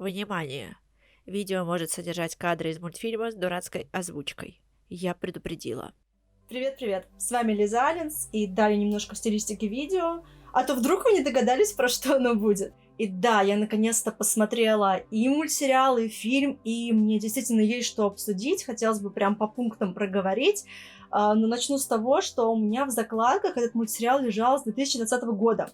Внимание! Видео может содержать кадры из мультфильма с дурацкой озвучкой. Я предупредила. Привет-привет! С вами Лиза Аленс, и далее немножко в стилистике видео, а то вдруг вы не догадались, про что оно будет. И да, я наконец-то посмотрела и мультсериал, и фильм, и мне действительно есть что обсудить, хотелось бы прям по пунктам проговорить, но начну с того, что у меня в закладках этот мультсериал лежал с 2020 года.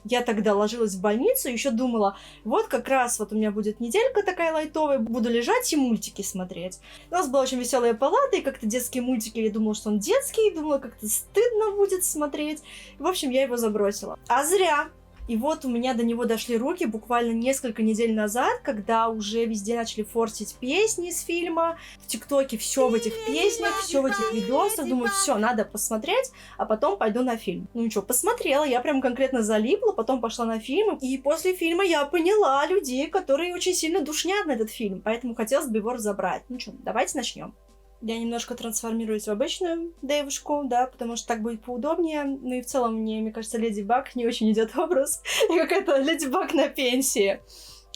Я тогда ложилась в больницу и еще думала, вот как раз вот у меня будет неделька такая лайтовая, буду лежать и мультики смотреть. У нас была очень веселая палата, и как-то детские мультики, я думала, что он детский, думала, как-то стыдно будет смотреть. И, в общем, я его забросила. А зря! И вот у меня до него дошли руки буквально несколько недель назад, когда уже везде начали форсить песни из фильма. В ТикТоке все в этих песнях, все в этих видосах. Думаю, все, надо посмотреть, а потом пойду на фильм. Ну ничего, посмотрела, я прям конкретно залипла, потом пошла на фильм. И после фильма я поняла людей, которые очень сильно душнят на этот фильм, поэтому хотелось бы его разобрать. Ну что, давайте начнем. Я немножко трансформируюсь в обычную девушку, да, потому что так будет поудобнее. Ну и в целом мне кажется, Леди Баг не очень идет образ. И какая-то Леди Баг на пенсии.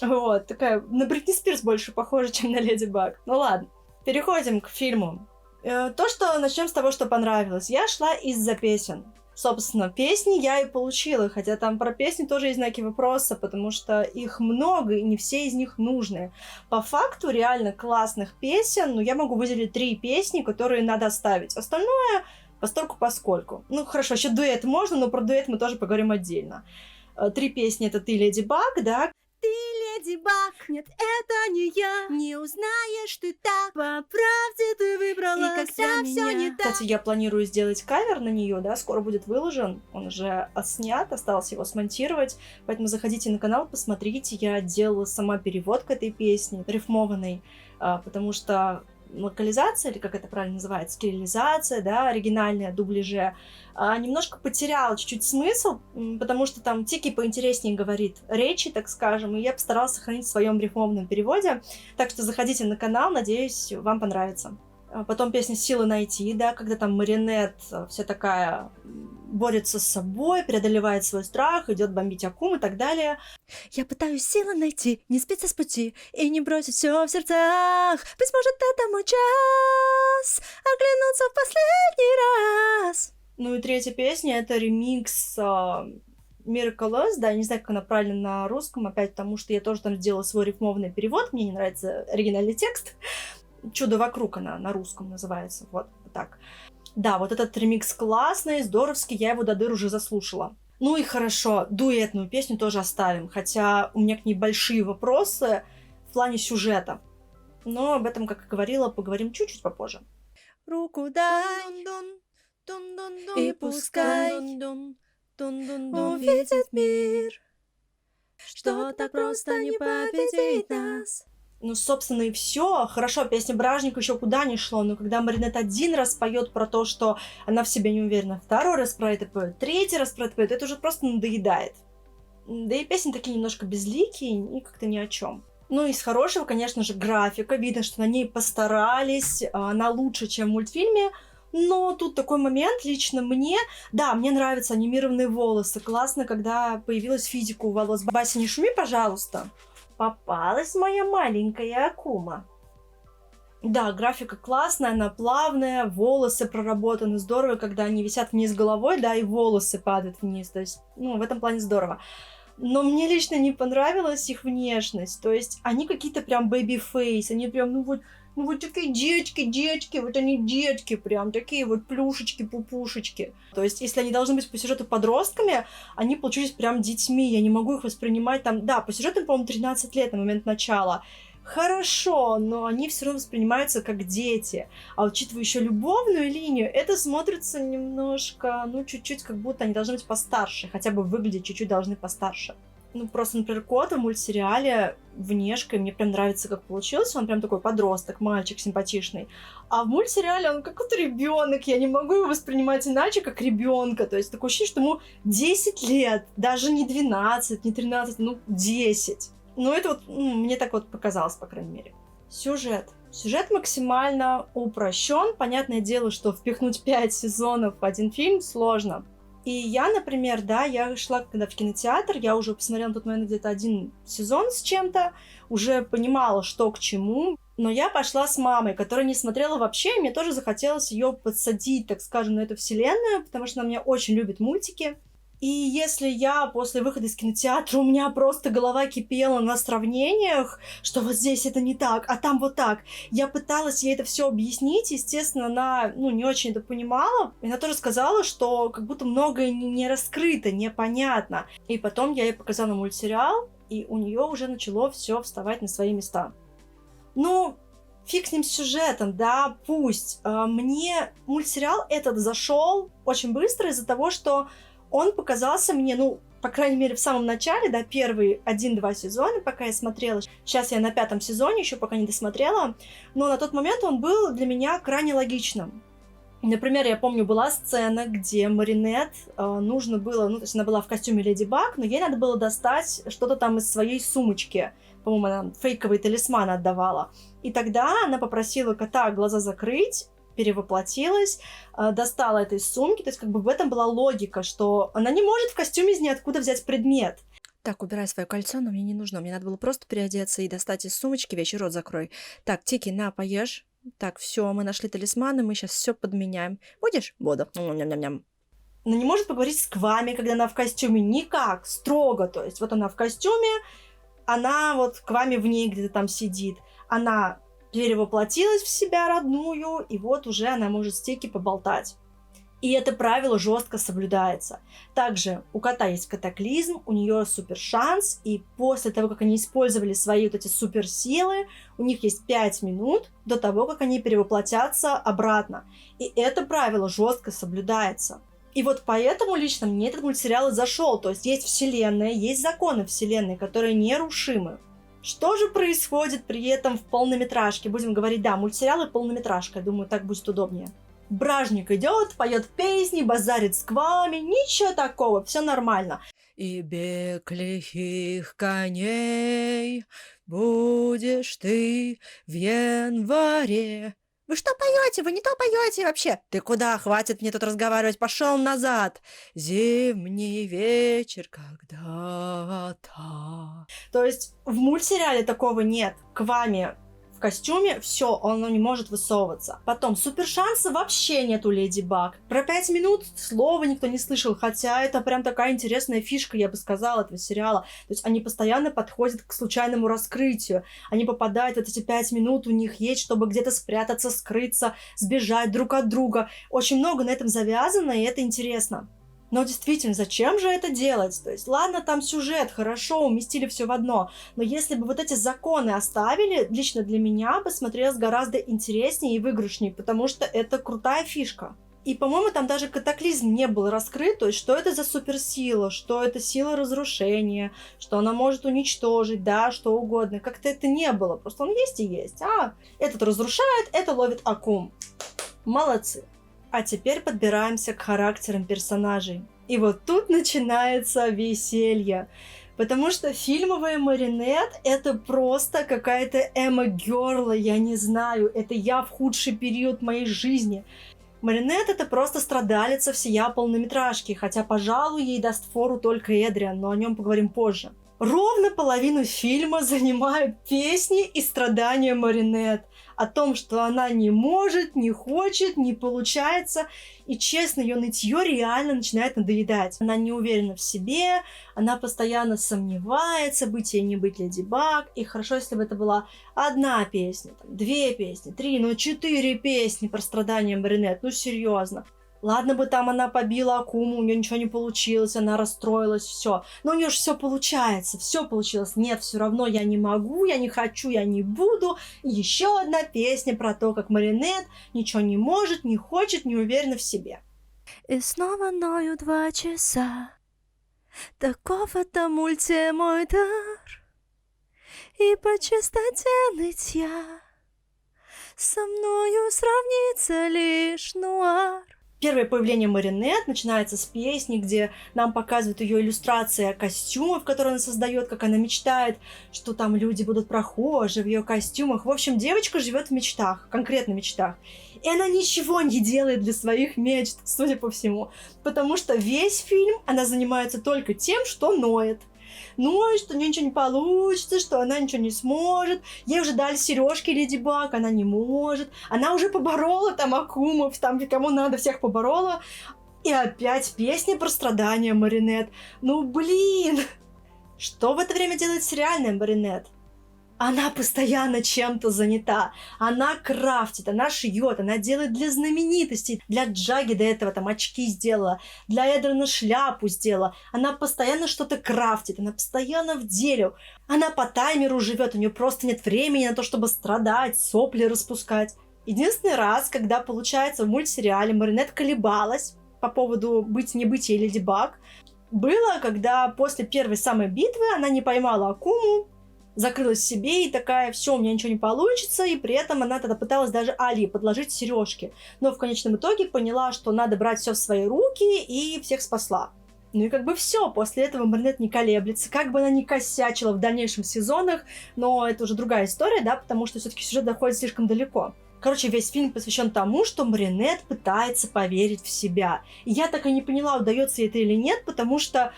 Вот, такая на Бритни Спирс больше похожа, чем на Леди Баг. Ну ладно, переходим к фильму. Начнем с того, что понравилось. Я шла из-за песен. Собственно, песни я и получила, хотя там про песни тоже есть знаки вопроса, потому что их много, и не все из них нужны. По факту, реально классных песен, но я могу выделить 3 песни, которые надо оставить. Остальное постольку-поскольку. Ну, хорошо, еще дуэт можно, но про дуэт мы тоже поговорим отдельно. 3 песни — это «Ты, Леди Баг», да? Ты Леди Баг, нет, это не я. Не узнаешь ты так, по правде ты выбрала, и когда все не так. Кстати, я планирую сделать кавер на нее, да, скоро будет выложен. Он уже отснят, осталось его смонтировать. Поэтому заходите на канал, посмотрите. Я делала сама перевод к этой песне, рифмованной, потому что локализация, или как это правильно называется, кириллизация, да, оригинальная, дубляже, немножко потеряла чуть-чуть смысл, потому что там Тики поинтереснее говорит речи, так скажем, и я постаралась сохранить в своем рифмованном переводе. Так что заходите на канал, надеюсь, вам понравится. Потом песня «Силы найти», да, когда там Маринет вся такая борется с собой, преодолевает свой страх, идет бомбить Акум и так далее. Я пытаюсь силы найти, не сбиться с пути и не бросить все в сердцах. Быть может, это мой час оглянуться в последний раз. Ну и третья песня — это ремикс Miraculous, да, я не знаю, как она правильно на русском, опять потому что я тоже там сделала свой рифмованный перевод, мне не нравится оригинальный текст. «Чудо вокруг» она на русском называется, вот так. Да, вот этот ремикс классный, здоровский, я его до дыр уже заслушала. Ну и хорошо, дуэтную песню тоже оставим, хотя у меня к ней большие вопросы в плане сюжета. Но об этом, как и говорила, поговорим чуть-чуть попозже. Руку дай и пускай увидит мир, что так просто не победить нас. Ну, собственно, и все. Хорошо, песня «Бражник» еще куда ни шло, но когда Маринет один раз поет про то, что она в себе не уверена, второй раз про это поет, третий раз про это поет, это уже просто надоедает. Да и песни такие немножко безликие и как-то ни о чем. Ну, из хорошего, конечно же, графика. Видно, что на ней постарались, она лучше, чем в мультфильме. Но тут такой момент лично мне. Да, мне нравятся анимированные волосы. Классно, когда появилась физика у волос. Бася, не шуми, пожалуйста. Попалась моя маленькая Акума. Да, графика классная, она плавная, волосы проработаны здорово, когда они висят вниз головой, да, и волосы падают вниз. То есть, ну, в этом плане здорово. Но мне лично не понравилась их внешность. То есть, они какие-то прям бэби-фейс, они прям, ну вот такие детки, вот они детки прям, такие вот плюшечки-пупушечки. То есть, если они должны быть по сюжету подростками, они получились прям детьми, я не могу их воспринимать там... Да, по сюжету, по-моему, 13 лет на момент начала. Хорошо, но они все равно воспринимаются как дети. А учитывая еще любовную линию, это смотрится немножко, ну, чуть-чуть, как будто они должны быть постарше, хотя бы выглядеть чуть-чуть должны постарше. Ну, просто, например, Кота в мультсериале внешкой мне прям нравится, как получилось. Он прям такой подросток, мальчик симпатичный. А в мультсериале он какой-то ребенок. Я не могу его воспринимать иначе, как ребенка. То есть такое ощущение, что ему 10 лет. Даже не 12, не 13, ну 10. Ну, это вот мне так вот показалось, по крайней мере. Сюжет. Сюжет максимально упрощен. Понятное дело, что впихнуть 5 сезонов в один фильм сложно. И я, например, да, я шла когда в кинотеатр, я уже посмотрела на тот момент где-то 1 сезон с чем-то, уже понимала, что к чему, но я пошла с мамой, которая не смотрела вообще, и мне тоже захотелось ее подсадить, так скажем, на эту вселенную, потому что она меня очень любит мультики. И если я после выхода из кинотеатра, у меня просто голова кипела на сравнениях, что вот здесь это не так, а там вот так. Я пыталась ей это все объяснить, естественно, она, не очень это понимала. И она тоже сказала, что как будто многое не раскрыто, непонятно. И потом я ей показала мультсериал, и у нее уже начало все вставать на свои места. Фиг с ним с сюжетом, да, пусть. Мне мультсериал этот зашел очень быстро из-за того, что он показался мне, по крайней мере, в самом начале, да, первые 1-2 сезона, пока я смотрела. Сейчас я на 5-м сезоне, еще пока не досмотрела. Но на тот момент он был для меня крайне логичным. Например, я помню, была сцена, где Маринет нужно было, то есть она была в костюме Леди Баг, но ей надо было достать что-то там из своей сумочки. По-моему, она фейковый талисман отдавала. И тогда она попросила кота глаза закрыть, перевоплотилась, достала это из сумки, то есть как бы в этом была логика, что она не может в костюме из ниоткуда взять предмет. Так, убирай свое кольцо, но мне не нужно. Мне надо было просто переодеться и достать из сумочки вещи, рот закрой. Так, Тики, на, поешь. Так, все, мы нашли талисманы, мы сейчас все подменяем. Будешь? Буду. Ням-ням-ням. Она не может поговорить с Квами, когда она в костюме, никак, строго, то есть вот она в костюме, она вот Квами в ней где-то там сидит, она перевоплотилась в себя родную, и вот уже она может с Тики поболтать. И это правило жестко соблюдается. Также у кота есть катаклизм, у нее супер шанс, и после того, как они использовали свои вот эти суперсилы, у них есть 5 минут до того, как они перевоплотятся обратно. И это правило жестко соблюдается. И вот поэтому лично мне этот мультсериал и зашел. То есть есть вселенная, есть законы вселенной, которые нерушимы. Что же происходит при этом в полнометражке? Будем говорить, да, мультсериалы полнометражка, я думаю, так будет удобнее. Бражник идет, поет песни, базарит с Квами, ничего такого, все нормально. И бег лихих коней будешь ты в январе. Вы что поете? Вы не то поете вообще. Ты куда? Хватит мне тут разговаривать. Пошел назад. Зимний вечер когда-то. То есть в мультсериале такого нет. Квами в костюме, все, он не может высовываться. Потом, супершанса вообще нет у Леди Баг. Про 5 минут слова никто не слышал, хотя это прям такая интересная фишка, я бы сказала, этого сериала. То есть они постоянно подходят к случайному раскрытию. Они попадают в эти 5 минут, у них есть, чтобы где-то спрятаться, скрыться, сбежать друг от друга. Очень много на этом завязано, и это интересно. Но действительно, зачем же это делать? То есть, ладно, там сюжет, хорошо, уместили все в одно, но если бы вот эти законы оставили, лично для меня бы смотрелось гораздо интереснее и выигрышнее, потому что это крутая фишка. И, по-моему, там даже катаклизм не был раскрыт, то есть, что это за суперсила, что это сила разрушения, что она может уничтожить, да, что угодно. Как-то это не было, просто он есть и есть. Этот разрушает, это ловит Акум. Молодцы. А теперь подбираемся к характерам персонажей. И вот тут начинается веселье. Потому что фильмовая Маринет — это просто какая-то эмо-герла, я не знаю. Это я в худший период моей жизни. Маринет — это просто страдалица всея полнометражки, хотя, пожалуй, ей даст фору только Эдриан, но о нем поговорим позже. Ровно половину фильма занимают песни и страдания Маринет. О том, что она не может, не хочет, не получается. И честно, ее нытье реально начинает надоедать. Она не уверена в себе, она постоянно сомневается, быть ей не быть Леди Баг. И хорошо, если бы это была одна песня, 2 песни, 3, 4 песни про страдания Маринет. Серьезно. Ладно бы там она побила Акуму, у нее ничего не получилось, она расстроилась, все. Но у нее же все получается, все получилось. Нет, все равно я не могу, я не хочу, я не буду. И еще одна песня про то, как Маринет ничего не может, не хочет, не уверена в себе. И снова ною 2 часа. Таков это мульте мой дар. И по чистоте нытья со мною сравнится лишь нуар. Первое появление Маринет начинается с песни, где нам показывают ее иллюстрации костюмов, которые она создает, как она мечтает, что там люди будут прохожи в ее костюмах. В общем, девочка живет в мечтах, конкретно мечтах. И она ничего не делает для своих мечт, судя по всему. Потому что весь фильм она занимается только тем, что ноет. Ноет, что у нее ничего не получится, что она ничего не сможет. Ей уже дали сережки Леди Баг, она не может. Она уже поборола там Акумов, там кому надо, всех поборола. И опять песня про страдания Маринет. Ну блин! Что в это время делает сериальная Маринет? Она постоянно чем-то занята. Она крафтит, она шьет, она делает для знаменитостей. Для Джаги до этого там очки сделала, для Эдрена шляпу сделала. Она постоянно что-то крафтит, она постоянно в деле. Она по таймеру живет, у нее просто нет времени на то, чтобы страдать, сопли распускать. Единственный раз, когда, получается, в мультсериале Маринет колебалась по поводу быть-не быть ей Леди Баг, было, когда после первой самой битвы она не поймала Акуму, закрылась в себе и такая, все, у меня ничего не получится, и при этом она тогда пыталась даже Али подложить сережки, но в конечном итоге поняла, что надо брать все в свои руки, и всех спасла. Ну и как бы все, после этого Маринет не колеблется, как бы она ни косячила в дальнейших сезонах, но это уже другая история, да, потому что все-таки сюжет доходит слишком далеко. Короче, весь фильм посвящен тому, что Маринет пытается поверить в себя. И я так и не поняла, удается ей это или нет, потому что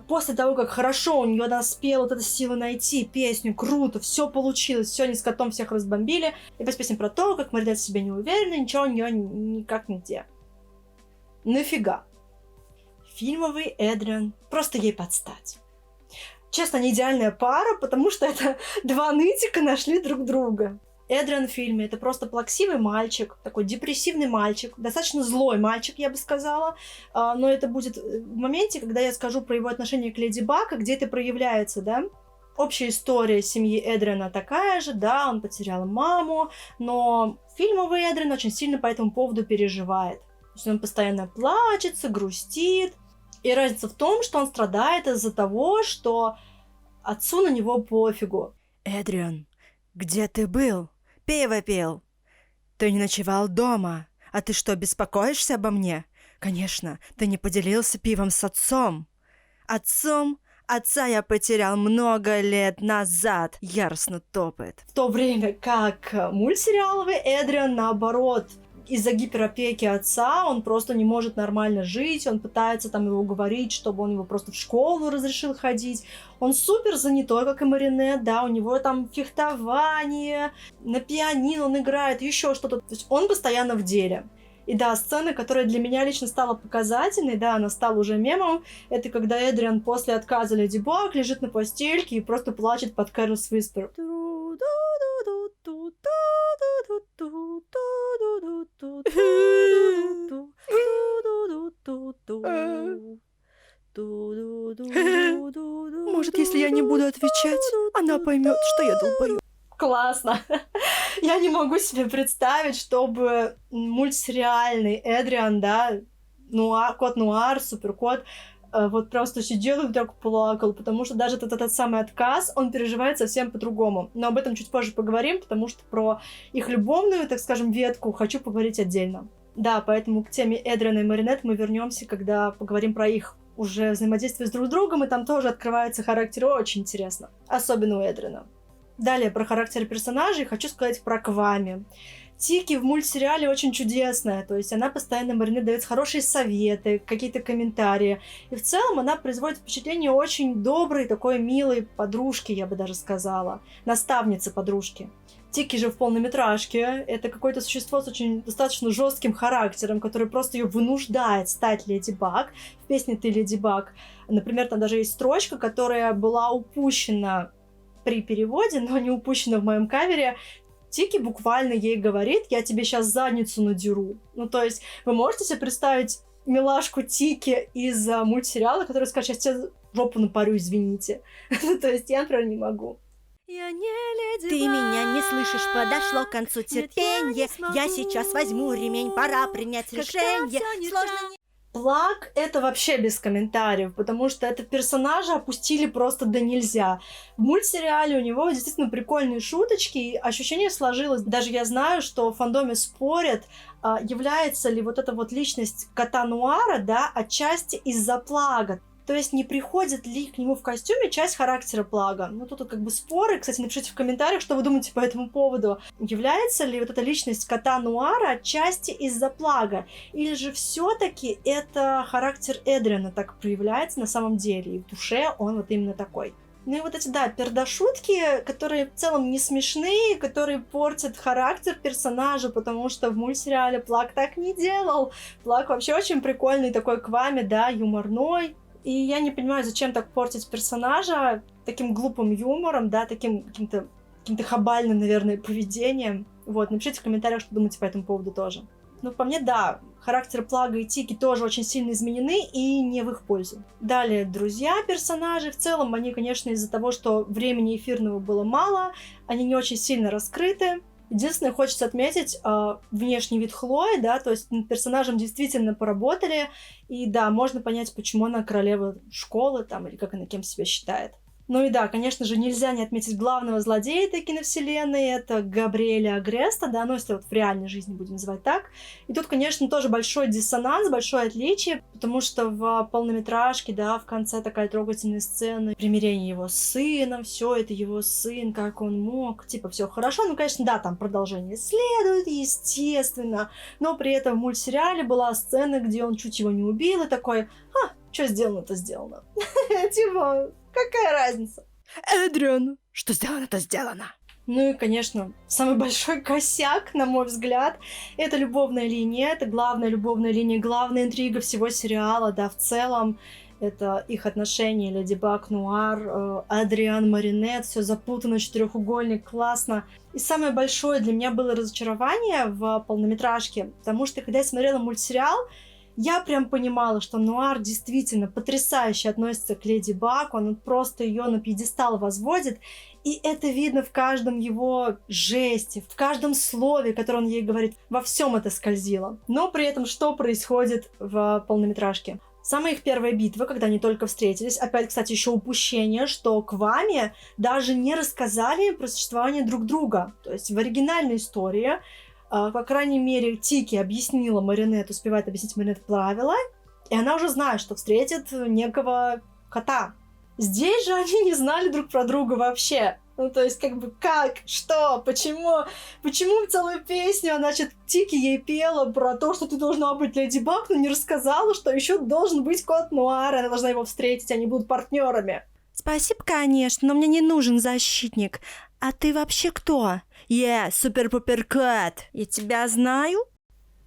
после того, как хорошо у нее она спела вот эта сила найти песню, круто, все получилось, все, они с котом всех разбомбили. И опять песня про то, как Маринет в себе не уверена, ничего у нее никак нигде. Нафига? Фильмовый Эдриан просто ей подстать. Честно, не идеальная пара, потому что это два нытика нашли друг друга. Эдриан в фильме — это просто плаксивый мальчик, такой депрессивный мальчик, достаточно злой мальчик, я бы сказала, но это будет в моменте, когда я скажу про его отношение к Леди Баг, где это проявляется, да. Общая история семьи Эдриана такая же, да, он потерял маму, но фильмовый Эдриан очень сильно по этому поводу переживает. То есть он постоянно плачется, грустит, и разница в том, что он страдает из-за того, что отцу на него пофигу. Эдриан, где ты был? Пиво пил. Ты не ночевал дома. А ты что, беспокоишься обо мне? Конечно, ты не поделился пивом с отцом. Отцом? Отца я потерял много лет назад. Яростно топает. В то время как мультсериаловый Эдриан, наоборот, из-за гиперопеки отца он просто не может нормально жить, он пытается там его уговорить, чтобы он его просто в школу разрешил ходить. Он супер занятой, как и Маринет, да, у него там фехтование, на пианино он играет, еще что-то. То есть он постоянно в деле. И да, сцена, которая для меня лично стала показательной, да, она стала уже мемом, это когда Эдриан после отказа Леди Баг лежит на постельке и просто плачет под Кэрол's Whisper. Может, если я не буду отвечать, она поймет, что я долбоёб. Классно. Я не могу себе представить, чтобы мультсериальный Эдриан, да, кот Нуар, суперкот, вот просто сидел и вдруг плакал, потому что даже этот самый отказ, он переживает совсем по-другому. Но об этом чуть позже поговорим, потому что про их любовную, так скажем, ветку хочу поговорить отдельно. Да, поэтому к теме Эдриана и Маринет мы вернемся, когда поговорим про их уже взаимодействие с друг другом, и там тоже открывается характер очень интересно. Особенно у Эдрина. Далее про характер персонажей хочу сказать про Квами. Тики в мультсериале очень чудесная, то есть она постоянно Маринет дает хорошие советы, какие-то комментарии. И в целом она производит впечатление очень доброй, такой милой подружки, я бы даже сказала. Наставницы подружки. Тики же в полнометражке это какое-то существо с очень достаточно жестким характером, которое просто ее вынуждает стать Леди Баг. В песне «Ты Леди Баг», например, там даже есть строчка, которая была упущена при переводе, но не упущена в моем кавере. Тики буквально ей говорит: я тебе сейчас задницу надеру. Ну, то есть, вы можете себе представить милашку Тики из мультсериала, которая скажет: сейчас тебе жопу напарю, извините. Ну, то есть, я, например, не могу. Я не леди Ты Баг. меня не слышишь, подошло к концу Нет, я терпенье. не смогу. Я сейчас возьму ремень, пора принять Когда решение. всё не Сложно так. не... Плаг — это вообще без комментариев, потому что это персонажа опустили просто до нельзя. В мультсериале у него действительно прикольные шуточки, и ощущение сложилось. Даже я знаю, что в фандоме спорят, является ли вот эта вот личность кота Нуара, да, отчасти из-за Плага. То есть не приходит ли к нему в костюме часть характера Плага. Ну, тут как бы споры. Кстати, напишите в комментариях, что вы думаете по этому поводу. Является ли вот эта личность кота Нуара отчасти из-за Плага? Или же все-таки это характер Эдриана так проявляется на самом деле, и в душе он вот именно такой? Ну и вот эти, да, пердошутки, которые в целом не смешные, которые портят характер персонажа, потому что в мультсериале Плаг так не делал. Плаг вообще очень прикольный такой Квами, да, юморной. И я не понимаю, зачем так портить персонажа таким глупым юмором, да, таким каким-то хабальным, наверное, поведением. Вот, напишите в комментариях, что думаете по этому поводу тоже. Ну, по мне, да, характеры Плага и Тики тоже очень сильно изменены и не в их пользу. Далее, друзья персонажей. В целом, они, конечно, из-за того, что времени эфирного было мало, они не очень сильно раскрыты. Единственное, хочется отметить внешний вид Хлои, да, то есть над персонажем действительно поработали, и да, можно понять, почему она королева школы, там, или как она кем себя считает. Ну и да, конечно же, нельзя не отметить главного злодея этой киновселенной, это Габриэля Агреста, да, ну если вот в реальной жизни будем называть так. И тут, конечно, тоже большой диссонанс, большое отличие, потому что в полнометражке, да, в конце такая трогательная сцена, примирение его с сыном, все это его сын, как он мог, типа, все хорошо, ну, конечно, да, там продолжение следует, естественно, но при этом в мультсериале была сцена, где он чуть его не убил, и такой, что сделано, то сделано. Типа, какая разница? Эдриан, что сделано, то сделано. Ну и, конечно, самый большой косяк, на мой взгляд, это любовная линия, это главная любовная линия, главная интрига всего сериала, да, в целом. Это их отношения, Леди Баг, Нуар, Адриан, Маринет, все запутано, четырехугольник, классно. И самое большое для меня было разочарование в полнометражке, потому что, когда я смотрела мультсериал, я прям понимала, что Нуар действительно потрясающе относится к Леди Баг, он просто ее на пьедестал возводит, и это видно в каждом его жесте, в каждом слове, которое он ей говорит, во всем это скользило. Но при этом что происходит в полнометражке? Самая их первая битва, когда они только встретились, опять, кстати, еще упущение, что Квами даже не рассказали про существование друг друга. То есть в оригинальной истории, по крайней мере, Тики объяснила Маринет, успевает объяснить Маринет правила, и она уже знает, что встретит некого кота. Здесь же они не знали друг про друга вообще. Ну, то есть, как бы, как, что, почему целую песню, значит, Тики ей пела про то, что ты должна быть Леди Баг, но не рассказала, что еще должен быть кот Нуар, она должна его встретить, они будут партнерами. Спасибо, конечно, но мне не нужен защитник. А ты вообще кто? Я супер-пупер-кот. Я тебя знаю?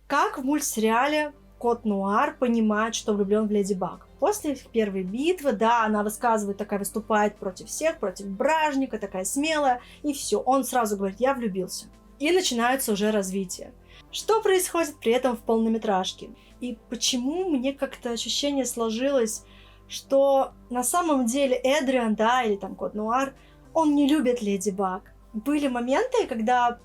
Как в мультсериале кот Нуар понимает, что влюблен в Леди Баг? После их первой битвы, да, она высказывает, такая выступает против всех, против бражника, такая смелая, и все, он сразу говорит, я влюбился. И начинается уже развитие. Что происходит при этом в полнометражке? И почему мне как-то ощущение сложилось, что на самом деле Эдриан, да, или там кот Нуар, он не любит Леди Баг. Были моменты, когда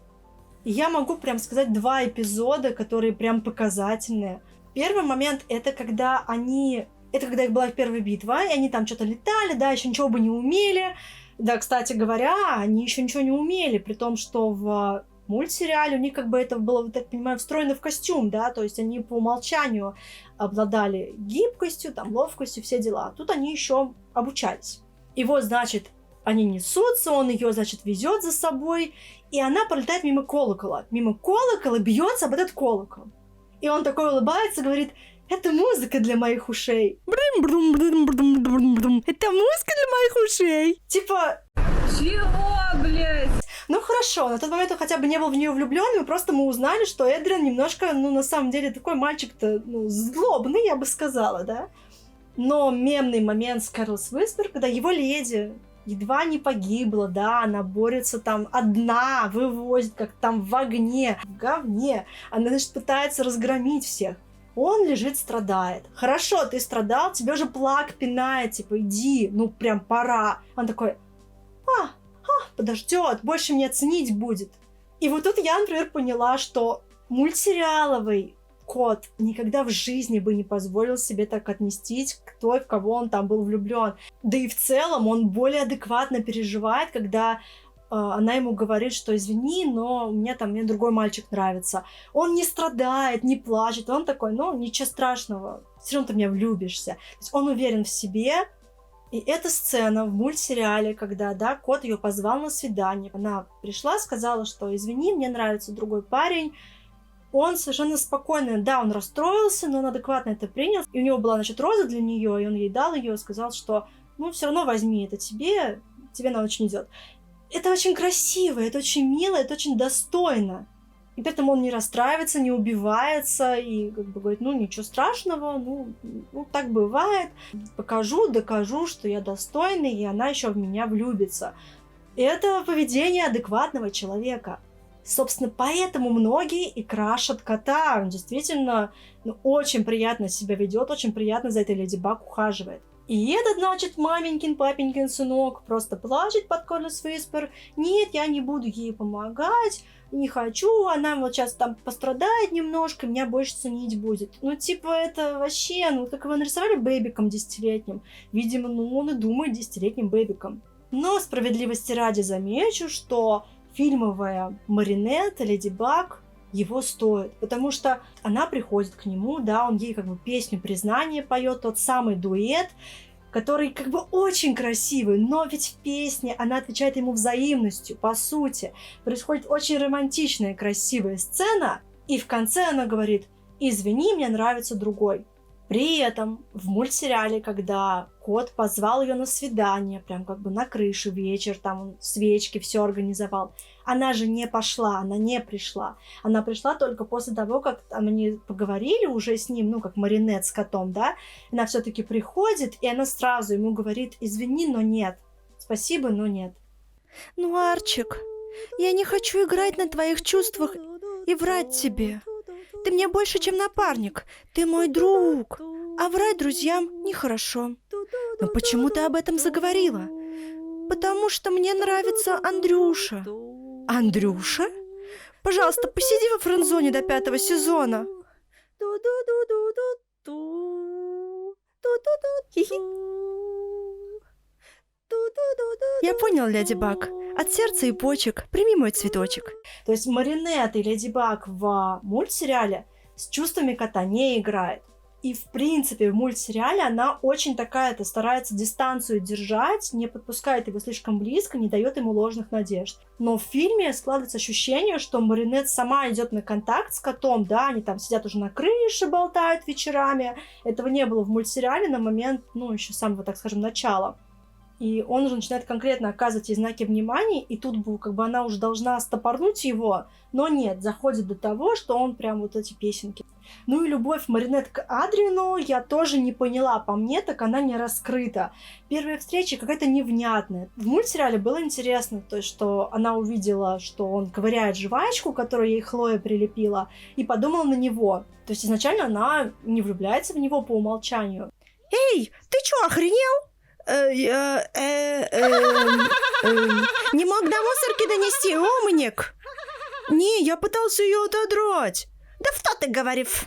я могу прям сказать 2 эпизода, которые прям показательные. Первый момент — это когда их была их первая битва, и они там что-то летали, да, еще ничего бы не умели. Да, кстати говоря, они еще ничего не умели, при том, что в мультсериале у них как бы это было, так понимаю, встроено в костюм, да, то есть они по умолчанию обладали гибкостью, там, ловкостью, все дела. Тут они еще обучались. И вот, значит, они несутся, он ее, значит, везет за собой, и она пролетает мимо колокола. Мимо колокола бьется об этот колокол. И он такой улыбается, говорит, это музыка для моих ушей. Это музыка для моих ушей. Типа... Чего, блядь? Ну хорошо, на тот момент он хотя бы не был в нее влюблен, и просто мы узнали, что Эдриан немножко, ну на самом деле, такой мальчик-то, ну, злобный, я бы сказала, да? Но мемный момент с Карлс Уиспер, когда его леди едва не погибла, да, она борется там одна, вывозит, как там в огне, в говне. Она, значит, пытается разгромить всех. Он лежит, страдает. Хорошо, ты страдал, тебе же Плаг пинает, типа, иди, ну прям пора. Он такой, подождет, больше мне оценить будет. И вот тут я, например, поняла, что мультсериаловый кот никогда в жизни бы не позволил себе так отнестись к той, в кого он там был влюблен. Да и в целом он более адекватно переживает, когда она ему говорит, что извини, но мне другой мальчик нравится. Он не страдает, не плачет, он такой, ну, ничего страшного, все равно ты в меня влюбишься. То есть он уверен в себе. И эта сцена в мультсериале, когда, да, кот ее позвал на свидание. Она пришла, сказала, что извини, мне нравится другой парень. Он совершенно спокойно, да, он расстроился, но он адекватно это принял. И у него была, значит, роза для нее, и он ей дал ее, сказал, что, ну, все равно возьми, это тебе она очень идет. Это очень красиво, это очень мило, это очень достойно. И поэтому он не расстраивается, не убивается и как бы говорит, ну ничего страшного, ну так бывает. Докажу, что я достойный, и она еще в меня влюбится. Это поведение адекватного человека. Собственно, поэтому многие и крашат кота. Он действительно очень приятно себя ведет, очень приятно за этой Леди Баг ухаживает. И этот, значит, маменькин, папенькин сынок просто плачет под Корлес Виспер. Нет, я не буду ей помогать, не хочу, она вот сейчас там пострадает немножко, меня больше ценить будет. Ну, типа, это вообще, как его нарисовали бэбиком 10-летним. Видимо, он и думает 10-летним бэбиком. Но справедливости ради замечу, что фильмовая маринетта Леди Баг его стоит, потому что она приходит к нему, да, он ей как бы песню признания поет, тот самый дуэт, который как бы очень красивый, но ведь в песне она отвечает ему взаимностью, по сути. Происходит очень романтичная, красивая сцена, и в конце она говорит: «Извини, мне нравится другой». При этом в мультсериале, когда кот позвал ее на свидание, прям как бы на крыше вечер, там он свечки все организовал, она же не пошла, она не пришла. Она пришла только после того, как они поговорили уже с ним, как маринет с котом, да, она все-таки приходит, и она сразу ему говорит: извини, но нет, спасибо, но нет. Ну, Арчик, я не хочу играть на твоих чувствах и врать тебе. Ты мне больше, чем напарник. Ты мой друг. А врать друзьям нехорошо. Но почему ты об этом заговорила? Потому что мне нравится Андрюша. Андрюша? Пожалуйста, посиди во френдзоне до 5-го сезона. Я понял, Леди Баг. От сердца и почек прими мой цветочек. То есть маринет и Леди Баг в мультсериале с чувствами кота не играет. И, в принципе, в мультсериале она очень такая-то старается дистанцию держать, не подпускает его слишком близко, не дает ему ложных надежд. Но в фильме складывается ощущение, что маринет сама идет на контакт с котом, да, они там сидят уже на крыше, болтают вечерами. Этого не было в мультсериале на момент, еще самого, так скажем, начала. И он уже начинает конкретно оказывать ей знаки внимания, и тут как бы она уже должна стопорнуть его, но нет, заходит до того, что он прям вот эти песенки. Ну и любовь Маринет к Адриану я тоже не поняла, по мне так она не раскрыта. Первая встреча какая-то невнятная. В мультсериале было интересно, то есть, что она увидела, что он ковыряет жвачку, которую ей Хлоя прилепила, и подумала на него. То есть изначально она не влюбляется в него по умолчанию. Эй, ты чё, охренел? Не мог до мусорки донести, умник. Не, я пытался ее отодрать. Да что ты говоришь?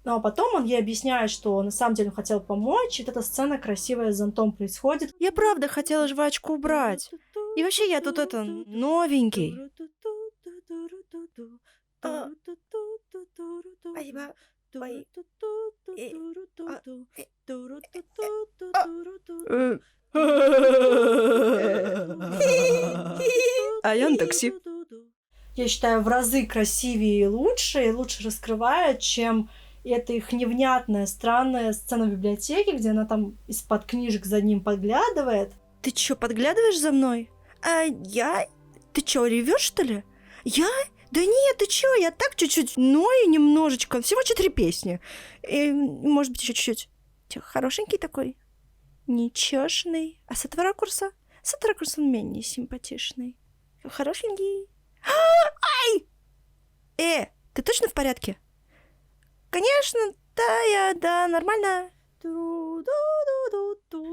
Ну а потом он ей объясняет, что на самом деле он хотел помочь, и эта сцена красивая с зонтом происходит. Я правда хотела жвачку убрать. И вообще я тут новенький. А я на такси. Я считаю, в разы красивее и лучше раскрывает, чем эта их невнятная, странная сцена в библиотеке, где она там из-под книжек за ним подглядывает. Ты чё, подглядываешь за мной? А я? Ты чё, ревёшь, что ли? Я? Да нет, ты чё, я так чуть-чуть ною немножечко. Всего 4 песни. И, может быть, еще чуть-чуть. Хорошенький такой. Ничешный. А с этого ракурса? С этого ракурса он менее симпатичный. Хорошенький. Ай! Ты точно в порядке? Конечно, да, нормально.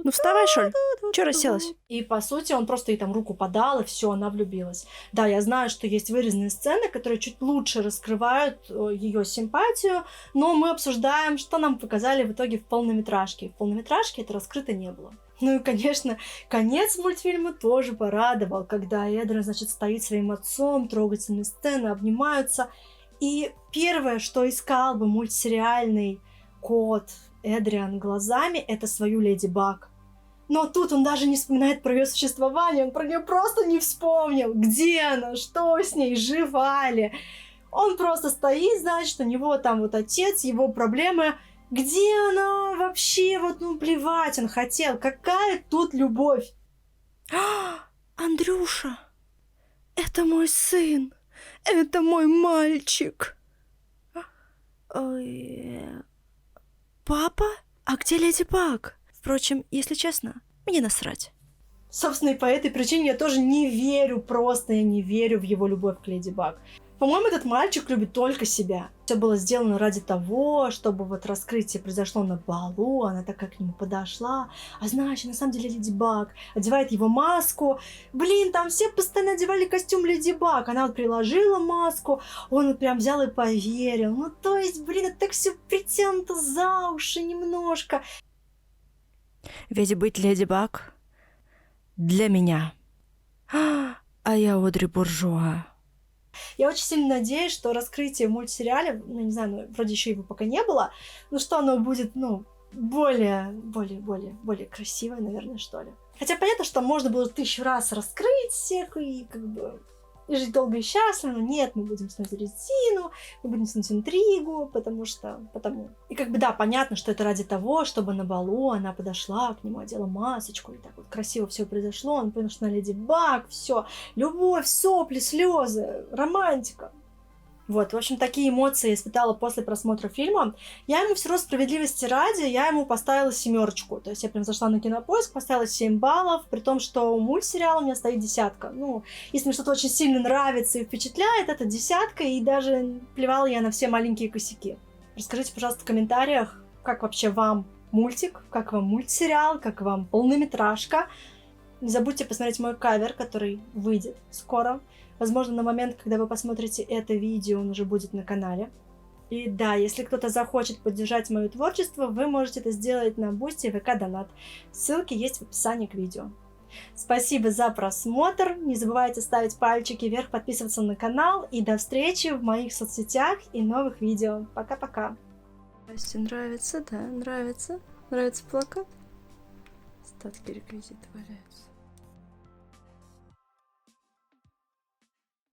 Ну вставай, Шоль. Чё расселась? И, по сути, он просто ей там руку подал, и все, она влюбилась. Да, я знаю, что есть вырезанные сцены, которые чуть лучше раскрывают ее симпатию, но мы обсуждаем, что нам показали в итоге в полнометражке. В полнометражке это раскрыто не было. Ну и, конечно, конец мультфильма тоже порадовал, когда Эдриан, значит, стоит своим отцом, трогательные сцены, обнимаются. И первое, что искал бы мультсериальный кот Эдриан глазами, это свою Леди Баг. Но тут он даже не вспоминает про ее существование, он про нее просто не вспомнил. Где она, что с ней, жива ли? Он просто стоит, значит, у него там вот отец, его проблемы. Где она вообще? Вот, ну, плевать он хотел. Какая тут любовь? Андрюша, это мой сын. Это мой мальчик. Ой, папа? А где Леди Баг? Впрочем, если честно, мне насрать. Собственно, и по этой причине я тоже не верю, просто я не верю в его любовь к Леди Баг. По-моему, этот мальчик любит только себя. Все было сделано ради того, чтобы вот раскрытие произошло на балу, она такая к нему подошла, а значит, на самом деле Леди Баг одевает его маску. Блин, там все постоянно одевали костюм Леди Баг, она вот приложила маску, он вот прям взял и поверил. Ну, то есть, блин, это так все притянуто за уши немножко. Ведь быть Леди Баг для меня. А я Одри Буржуа. Я очень сильно надеюсь, что раскрытие в мультсериале, ну, не знаю, ну, вроде еще его пока не было, но что оно будет, ну, более красивое, наверное, что ли. Хотя понятно, что можно было 1000 раз раскрыть всех и как бы и жить долго и счастливо, но нет, мы будем тянуть резину, мы будем тянуть интригу, потому. И как бы да, понятно, что это ради того, чтобы на балу она подошла к нему, одела масочку, и так вот красиво все произошло, он понял, что она Леди Баг, все, любовь, сопли, слезы, романтика. Вот, в общем, такие эмоции я испытала после просмотра фильма. Я ему все равно справедливости ради, я ему поставила 7. То есть я прям зашла на Кинопоиск, поставила 7 баллов, при том, что у мультсериала у меня стоит 10. Ну, если мне что-то очень сильно нравится и впечатляет, это 10, и даже плевала я на все маленькие косяки. Расскажите, пожалуйста, в комментариях, как вообще вам мультик, как вам мультсериал, как вам полнометражка. Не забудьте посмотреть мой кавер, который выйдет скоро. Возможно, на момент, когда вы посмотрите это видео, он уже будет на канале. И да, если кто-то захочет поддержать мое творчество, вы можете это сделать на Boosty и ВК Донат. Ссылки есть в описании к видео. Спасибо за просмотр. Не забывайте ставить пальчики вверх, подписываться на канал. И до встречи в моих соцсетях и новых видео. Пока-пока. Насте нравится, да, нравится. Нравится плакат. Остатки реквизита валяются.